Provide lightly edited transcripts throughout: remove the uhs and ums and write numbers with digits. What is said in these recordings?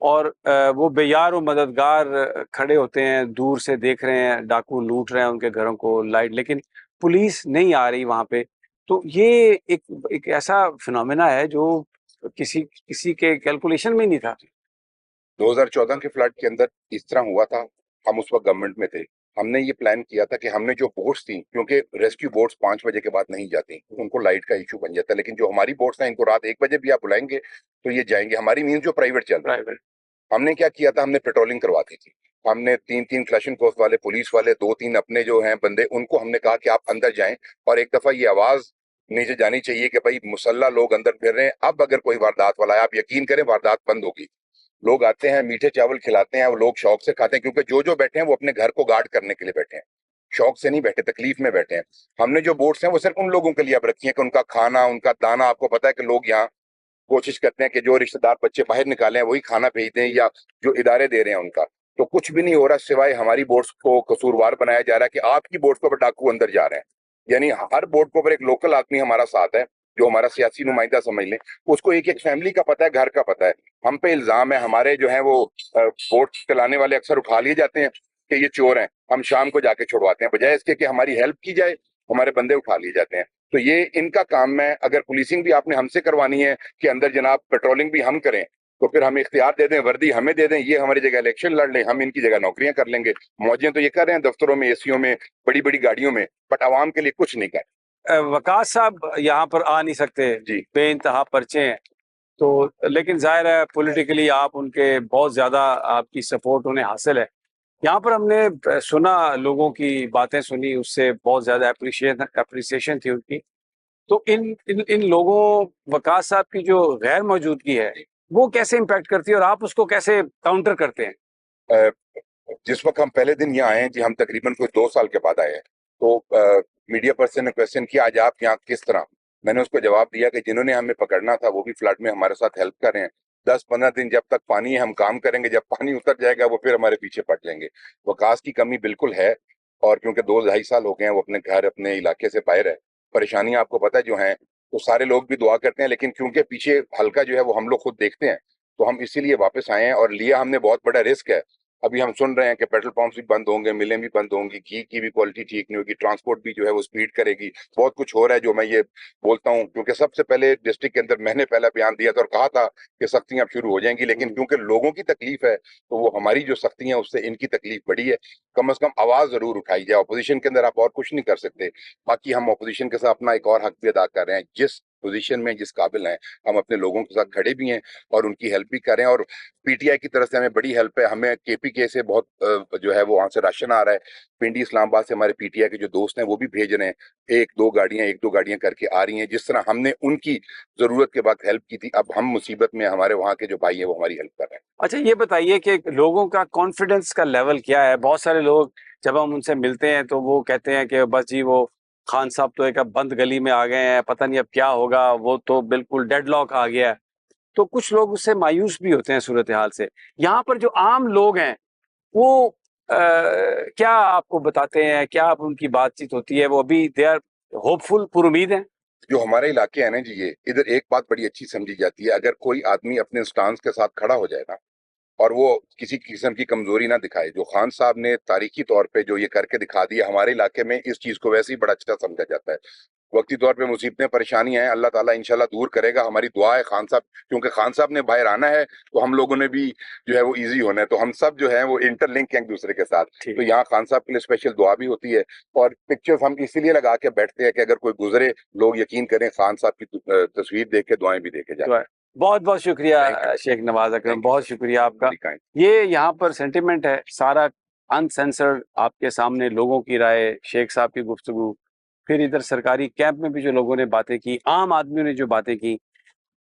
اور وہ بے یار و مددگار کھڑے ہوتے ہیں، دور سے دیکھ رہے ہیں ڈاکو لوٹ رہے ہیں ان کے گھروں کو لائٹ، لیکن پولیس نہیں آ رہی وہاں پہ. تو یہ ایک ایسا فنومینا ہے جو کسی کے کیلکولیشن میں نہیں تھا. 2014 کے فلڈ کے اندر اس طرح ہوا تھا. ہم اس وقت گورنمنٹ میں تھے. ہم نے یہ پلان کیا تھا کہ ہم نے جو بوٹس تھیں، کیونکہ ریسکیو بوٹس 5 بجے کے بعد نہیں جاتی، ان کو لائٹ کا ایشو بن جاتا ہے، لیکن جو ہماری بوٹس ہیں ان کو رات 1 بجے بھی آپ بلائیں گے تو یہ جائیں گے. ہماری مینس جو پرائیویٹ چل رہا ہے. ہم نے کیا کیا تھا، ہم نے پیٹرولنگ کرواتی تھی. ہم نے 3 کلیشن کوف والے، پولیس والے 2-3 اپنے جو ہیں بندے، ان کو ہم نے کہا کہ آپ اندر جائیں اور ایک دفعہ یہ آواز نیچے جانی چاہیے کہ بھائی مسلح لوگ اندر پھر رہے ہیں. اب اگر کوئی واردات والا ہے، آپ یقین کریں واردات بند ہوگی. لوگ آتے ہیں، میٹھے چاول کھلاتے ہیں، وہ لوگ شوق سے کھاتے ہیں، کیونکہ جو بیٹھے ہیں وہ اپنے گھر کو گارڈ کرنے کے لیے بیٹھے ہیں، شوق سے نہیں بیٹھے، تکلیف میں بیٹھے ہیں. ہم نے جو بوٹس ہیں وہ صرف ان لوگوں کے لیے اب رکھی ہیں کہ ان کا کھانا، ان کا دانا، آپ کو پتا ہے کہ لوگ یہاں کوشش کرتے ہیں کہ جو رشتہ دار بچے باہر نکالے ہیں وہی کھانا بھیج دیں، یا جو ادارے دے رہے ہیں ان کا. تو کچھ بھی نہیں ہو رہا سوائے ہماری بوٹس کو قصوروار بنایا جا رہا ہے کہ آپ کی بوٹس کو ڈاکو اندر جا رہے ہیں. یعنی ہر بوٹ کے اوپر ایک لوکل آدمی ہمارا ساتھ ہے، جو ہمارا سیاسی نمائندہ سمجھ لیں، اس کو ایک فیملی کا پتہ ہے، گھر کا پتہ ہے. ہم پہ الزام ہے، ہمارے جو ہیں وہ بوٹ چلانے والے اکثر اٹھا لیے جاتے ہیں کہ یہ چور ہیں. ہم شام کو جا کے چھڑواتے ہیں، بجائے اس کے کہ ہماری ہیلپ کی جائے ہمارے بندے اٹھا لیے جاتے ہیں. تو یہ ان کا کام ہے. اگر پولیسنگ بھی آپ نے ہم سے کروانی ہے کہ اندر جناب پیٹرولنگ بھی ہم کریں، تو پھر ہمیں اختیار دے دیں، وردی ہمیں دے دیں، یہ ہماری جگہ الیکشن لڑ لیں، ہم ان کی جگہ نوکریاں کر لیں گے. موجیں تو یہ کر رہے ہیں دفتروں میں، اے سیوں میں، بڑی بڑی گاڑیوں میں، بٹ عوام کے لیے کچھ نہیں کر. وقاص صاحب یہاں پر آ نہیں سکتے، جی بے انتہا پرچے ہیں، تو لیکن ظاہر ہے پولیٹیکلی آپ ان کے بہت زیادہ آپ کی سپورٹ انہیں حاصل ہے. یہاں پر ہم نے سنا، لوگوں کی باتیں سنی، اس سے بہت زیادہ اپریسیشن تھی ان کی. تو ان لوگوں، وقاص صاحب کی جو غیر موجودگی ہے وہ کیسے امپیکٹ کرتی ہے اور آپ اس کو کیسے کاؤنٹر کرتے ہیں؟ جس وقت ہم پہلے دن یہاں آئے ہیں جی، ہم تقریباً کوئی 2 سال کے بعد آئے ہیں، تو میڈیا پرسن نے کویسچن کیا آج آپ یہاں کس طرح. میں نے اس کو جواب دیا کہ جنہوں نے ہمیں پکڑنا تھا وہ بھی فلڈ میں ہمارے ساتھ ہیلپ کر رہے ہیں. 10-15 دن جب تک پانی ہے ہم کام کریں گے، جب پانی اتر جائے گا وہ پھر ہمارے پیچھے پڑ جائیں گے. وقاص کی کمی بالکل ہے، اور کیونکہ 2-2.5 سال ہو گئے ہیں وہ اپنے گھر، اپنے علاقے سے باہر ہے. پریشانیاں آپ کو پتہ ہے جو ہیں، تو سارے لوگ بھی دعا کرتے ہیں، لیکن کیونکہ پیچھے حلقہ جو ہے وہ ہم لوگ خود دیکھتے ہیں، تو ہم اسی لیے واپس آئے ہیں. اور لیا ہم نے بہت بڑا رسک ہے. ابھی ہم سن رہے ہیں کہ پیٹرول پمپس بھی بند ہوں گے، ملیں بھی بند ہوں گی، گھی کی بھی کوالٹی ٹھیک نہیں ہوگی، ٹرانسپورٹ بھی جو ہے وہ سپیڈ کرے گی. بہت کچھ ہو رہا ہے جو میں یہ بولتا ہوں، کیونکہ سب سے پہلے ڈسٹرکٹ کے اندر میں نے پہلا بیان دیا تھا اور کہا تھا کہ سختیاں اب شروع ہو جائیں گی، لیکن کیونکہ لوگوں کی تکلیف ہے تو وہ ہماری جو سختیاں اس سے ان کی تکلیف بڑی ہے. کم از کم آواز ضرور اٹھائی جائے. اپوزیشن کے اندر آپ اور کچھ نہیں کر سکتے. باقی ہم اپوزیشن کے ساتھ اپنا ایک اور حق بھی ادا کر رہے ہیں. جس پوزیشن میں جس قابل ہیں ہم اپنے لوگوں کے ساتھ کھڑے بھی ہیں اور ان کی ہیلپ بھی کر رہے ہیں. اور پی ٹی آئی کی طرف سے ہمیں بڑی ہیلپ ہے. ہمیں کے پی کے سے بہت جو ہے وہ وہاں سے راشن آ رہا ہے. پنڈی اسلام آباد سے ہمارے پی ٹی آئی کے جو دوست ہیں وہ بھی بھیج رہے ہیں. 1-2 گاڑیاں کر کے آ رہی ہیں. جس طرح ہم نے ان کی ضرورت کے وقت ہیلپ کی تھی، اب ہم مصیبت میں ہمارے وہاں کے جو بھائی ہیں وہ ہماری ہیلپ کر رہے ہیں. اچھا یہ بتائیے کہ لوگوں کا کانفیڈنس کا لیول کیا ہے؟ بہت سارے لوگ جب ہم ان سے ملتے ہیں تو وہ کہتے ہیں کہ بس جی وہ خان صاحب تو ایک اب بند گلی میں آ گئے ہیں، پتہ نہیں اب کیا ہوگا، وہ تو بالکل ڈیڈ لاک آ گیا ہے. تو کچھ لوگ اس سے مایوس بھی ہوتے ہیں صورتحال سے. یہاں پر جو عام لوگ ہیں وہ کیا آپ کو بتاتے ہیں؟ کیا آپ ان کی بات چیت ہوتی ہے؟ وہ ابھی دے آر ہوپ فل، پر امید ہیں؟ جو ہمارے علاقے ہیں نا جی، یہ ادھر ایک بات بڑی اچھی سمجھی جاتی ہے. اگر کوئی آدمی اپنے سٹانس کے ساتھ کھڑا ہو جائے نا، اور وہ کسی قسم کی کمزوری نہ دکھائے، جو خان صاحب نے تاریخی طور پہ جو یہ کر کے دکھا دیا ہمارے علاقے میں، اس چیز کو ویسے ہی بڑا اچھا سمجھا جاتا ہے. وقتی طور پہ مصیبتیں پریشانیاں ہیں، اللہ تعالیٰ انشاءاللہ دور کرے گا. ہماری دعا ہے خان صاحب، کیونکہ خان صاحب نے باہر آنا ہے تو ہم لوگوں نے بھی جو ہے وہ ایزی ہونا ہے. تو ہم سب جو ہیں وہ انٹر لنک ہیں ایک دوسرے کے ساتھ. تو یہاں خان صاحب کے لیے اسپیشل دعا بھی ہوتی ہے. اور پکچرز ہم اسی لیے لگا کے بیٹھتے ہیں کہ اگر کوئی گزرے، لوگ یقین کریں خان صاحب کی تصویر دیکھ کے دعائیں بھی دیکھے جائیں. بہت بہت شکریہ شیخ نواز اکرم، بہت شکریہ آپ کا. یہ یہاں پر سینٹیمنٹ ہے سارا انسینسرڈ، آپ کے سامنے لوگوں کی رائے، شیخ صاحب کی گفتگو، پھر ادھر سرکاری کیمپ میں بھی جو لوگوں نے باتیں کی، عام آدمیوں نے جو باتیں کی.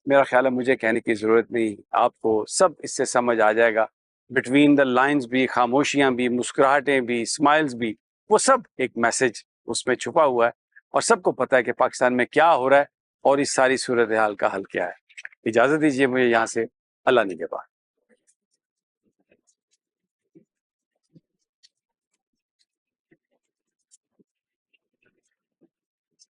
میرا خیال ہے مجھے کہنے کی ضرورت نہیں، آپ کو سب اس سے سمجھ آ جائے گا. بٹوین دا لائنز بھی، خاموشیاں بھی، مسکراہٹیں بھی، اسمائلز بھی، وہ سب ایک میسج اس میں چھپا ہوا ہے. اور سب کو پتہ ہے کہ پاکستان میں کیا ہو رہا ہے اور اس ساری صورتحال کا حل کیا ہے. اجازت دیجیے مجھے یہاں سے. اللہ نگہبان.